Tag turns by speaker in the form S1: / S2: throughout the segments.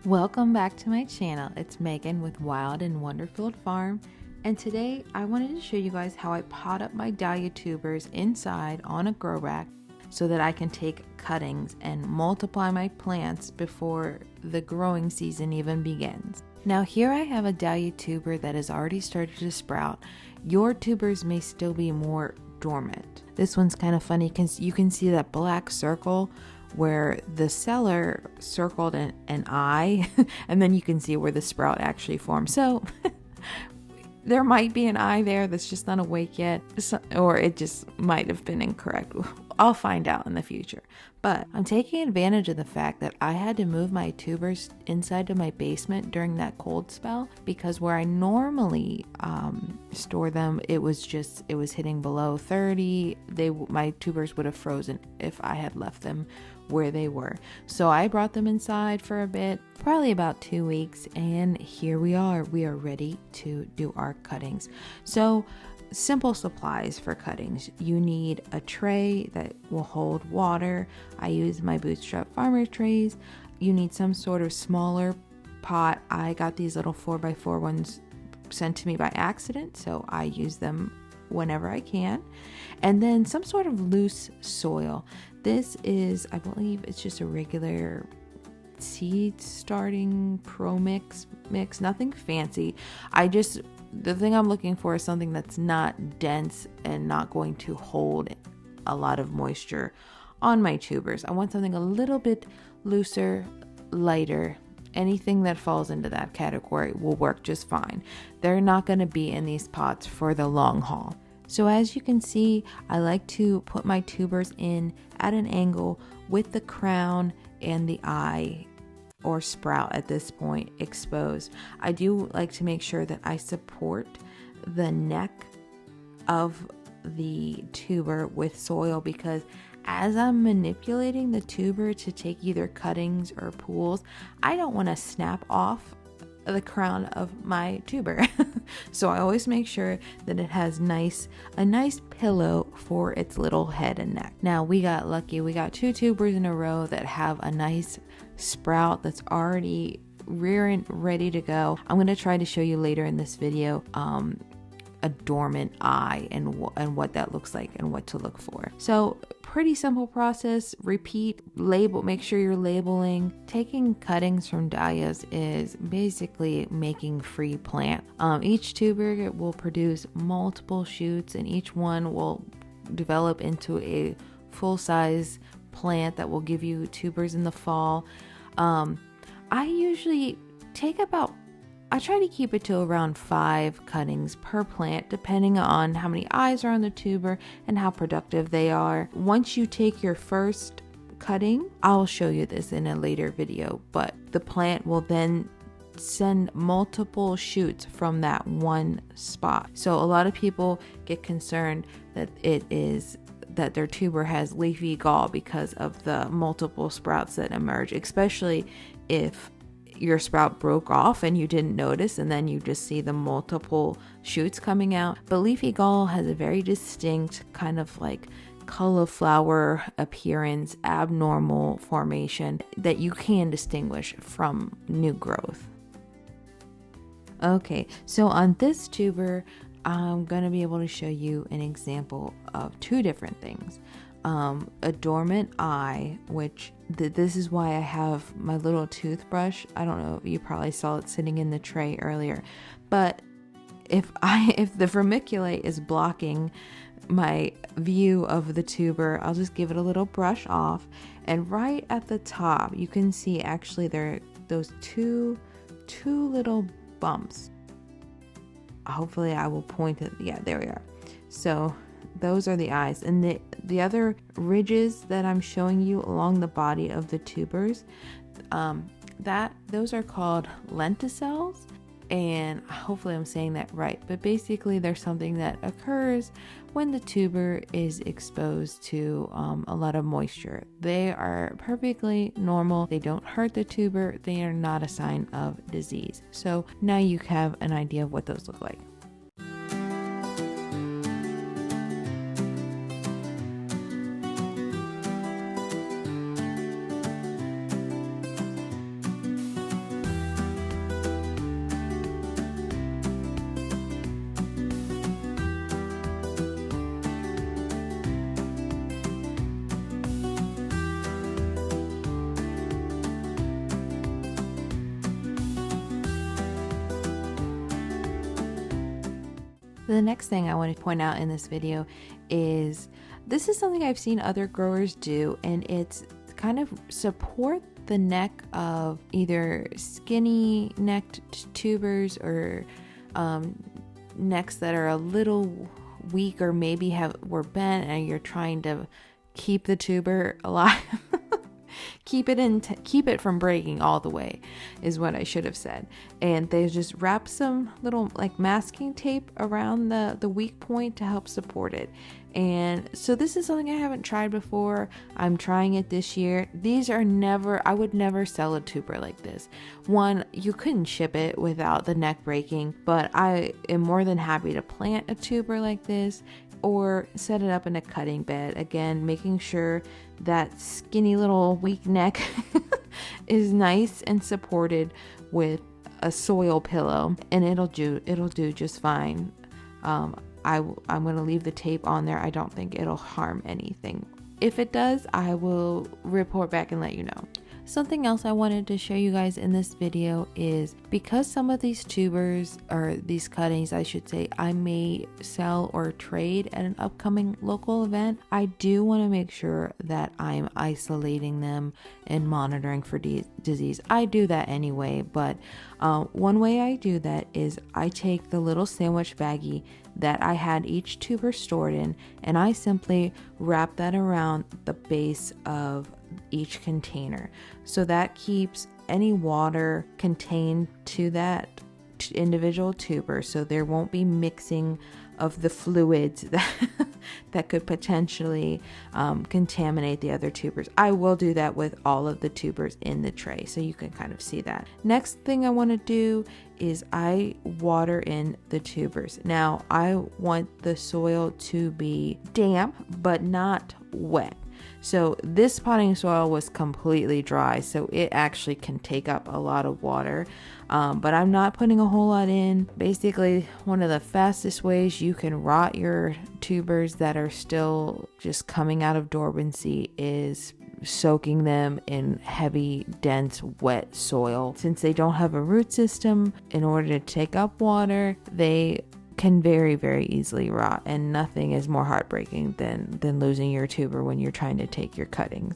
S1: Welcome back to my channel. It's Megan with Wild and Wonderfield Farm, and today I wanted to show you guys how I pot up my dahlia tubers inside on a grow rack so that I can take cuttings and multiply my plants before the growing season even begins. Now here I have a dahlia tuber that has already started to sprout. Your tubers may still be more dormant. This one's kind of funny because you can see that black circle where the seller circled an eye and then you can see where the sprout actually formed. So there might be an eye there that's just not awake yet, or it just might have been incorrect. I'll find out in the future. But I'm taking advantage of the fact that I had to move my tubers inside to my basement during that cold spell, because where I normally store them, it was hitting below 30. My tubers would have frozen if I had left them where they were. So I brought them inside for a bit, probably about 2 weeks, and here we are ready to do our cuttings. So simple supplies for cuttings: you need a tray that will hold water. I use my Bootstrap Farmer trays. You need some sort of smaller pot. I got these little 4x4 ones sent to me by accident, so I use them whenever I can. And then some sort of loose soil. This is, I believe it's just a regular seed starting pro mix, nothing fancy. The thing I'm looking for is something that's not dense and not going to hold a lot of moisture on my tubers. I want something a little bit looser, lighter. Anything that falls into that category will work just fine. They're not going to be in these pots for the long haul. So as you can see, I like to put my tubers in at an angle with the crown and the eye or sprout at this point exposed. I do like to make sure that I support the neck of the tuber with soil, because as I'm manipulating the tuber to take either cuttings or pools, I don't want to snap off the crown of my tuber. So I always make sure that it has a nice pillow for its little head and neck. Now we got lucky. We got 2 tubers in a row that have a nice sprout that's already rearing, ready to go. I'm going to try to show you later in this video a dormant eye and what that looks like and what to look for. So pretty simple process. Repeat, label, make sure you're labeling. Taking cuttings from dahlias is basically making free plant. Each tuber will produce multiple shoots, and each one will develop into a full-size plant that will give you tubers in the fall. I usually I try to keep it to around 5 cuttings per plant, depending on how many eyes are on the tuber and how productive they are. Once you take your first cutting, I'll show you this in a later video, but the plant will then send multiple shoots from that one spot. So a lot of people get concerned that their tuber has leafy gall because of the multiple sprouts that emerge, especially if your sprout broke off and you didn't notice, and then you just see the multiple shoots coming out. But leafy gall has a very distinct kind of like cauliflower appearance, abnormal formation that you can distinguish from new growth. Okay, so on this tuber, I'm going to be able to show you an example of 2 different things. A dormant eye, which this is why I have my little toothbrush. I don't know if you probably saw it sitting in the tray earlier, but if the vermiculite is blocking my view of the tuber, I'll just give it a little brush off, and right at the top you can see actually there are those two little bumps. Hopefully I will point it. Yeah, there we are. So those are the eyes, and the other ridges that I'm showing you along the body of the tubers, those are called lenticels, and hopefully I'm saying that right, but basically they're something that occurs when the tuber is exposed to a lot of moisture. They are perfectly normal. They don't hurt the tuber. They are not a sign of disease. So now you have an idea of what those look like. The next thing I want to point out in this video is this is something I've seen other growers do, and it's kind of support the neck of either skinny necked tubers or necks that are a little weak or maybe were bent, and you're trying to keep the tuber alive. keep it from breaking all the way is what I should have said. And they just wrap some little like masking tape around the weak point to help support it. And so this is something I haven't tried before. I'm trying it this year. I would never sell a tuber like this. One, you couldn't ship it without the neck breaking, but I am more than happy to plant a tuber like this or set it up in a cutting bed. Again, making sure that skinny little weak neck is nice and supported with a soil pillow, and it'll do just fine. I'm going to leave the tape on there. I don't think it'll harm anything. If it does, I will report back and let you know. Something else I wanted to show you guys in this video is because some of these tubers, or these cuttings I should say, I may sell or trade at an upcoming local event, I do want to make sure that I'm isolating them and monitoring for disease. I do that anyway, but one way I do that is I take the little sandwich baggie that I had each tuber stored in, and I simply wrap that around the base of each container, so that keeps any water contained to that individual tuber, so there won't be mixing of the fluids that could potentially contaminate the other tubers. I will do that with all of the tubers in the tray, so you can kind of see that. Next thing I want to do is I water in the tubers. Now I want the soil to be damp but not wet. So this potting soil was completely dry, so it actually can take up a lot of water, but I'm not putting a whole lot in. Basically, one of the fastest ways you can rot your tubers that are still just coming out of dormancy is soaking them in heavy, dense, wet soil. Since they don't have a root system, in order to take up water, they can very, very easily rot, and nothing is more heartbreaking than losing your tuber when you're trying to take your cuttings.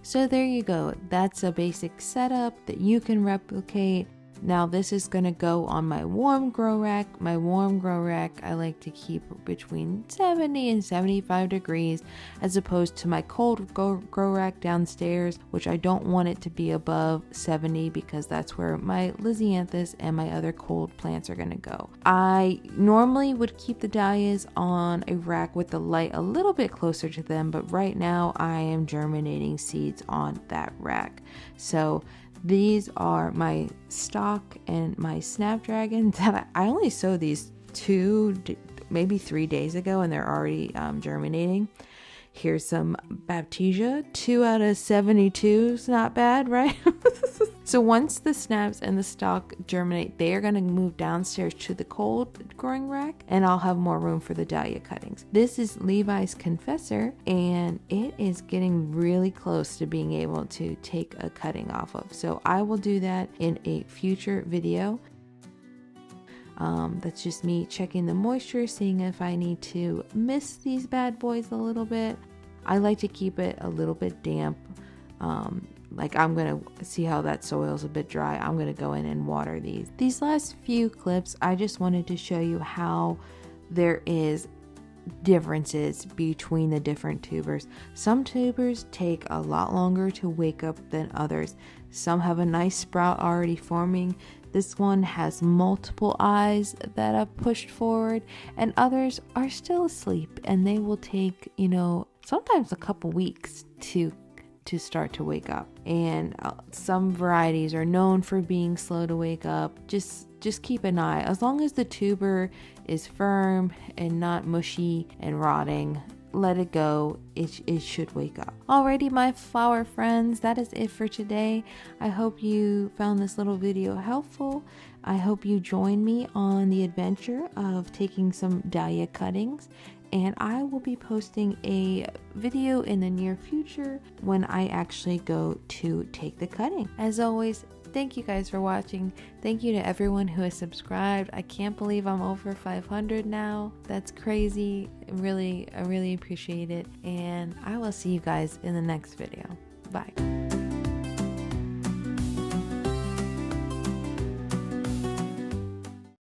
S1: So there you go. That's a basic setup that you can replicate. Now this is going to go on my warm grow rack. My warm grow rack I like to keep between 70 and 75 degrees, as opposed to my cold grow rack downstairs, which I don't want it to be above 70 because that's where my Lysianthus and my other cold plants are going to go. I normally would keep the dahlias on a rack with the light a little bit closer to them, but right now I am germinating seeds on that rack. So these are my stock and my snapdragons. I only sowed these 2, maybe 3 days ago, and they're already germinating. Here's some Baptisia, 2 out of 72 is not bad, right? So once the snaps and the stalk germinate, they are going to move downstairs to the cold growing rack, and I'll have more room for the dahlia cuttings. This is Levi's Confessor, and it is getting really close to being able to take a cutting off of. So I will do that in a future video. That's just me checking the moisture, seeing if I need to mist these bad boys a little bit. I like to keep it a little bit damp. Like I'm gonna see how that soil's a bit dry. I'm gonna go in and water these. These last few clips, I just wanted to show you how there is differences between the different tubers. Some tubers take a lot longer to wake up than others. Some have a nice sprout already forming. This one has multiple eyes that have pushed forward, and others are still asleep, and they will take, sometimes a couple weeks to start to wake up. And some varieties are known for being slow to wake up. Just keep an eye. As long as the tuber is firm and not mushy and rotting, let it go. It should wake up. Alrighty, my flower friends, that is it for today. I hope you found this little video helpful. I hope you join me on the adventure of taking some dahlia cuttings, and I will be posting a video in the near future when I actually go to take the cutting. As always, Thank you guys for watching. Thank you to everyone who has subscribed. I can't believe I'm over 500 now. That's crazy. I really appreciate it. And I will see you guys in the next video. Bye.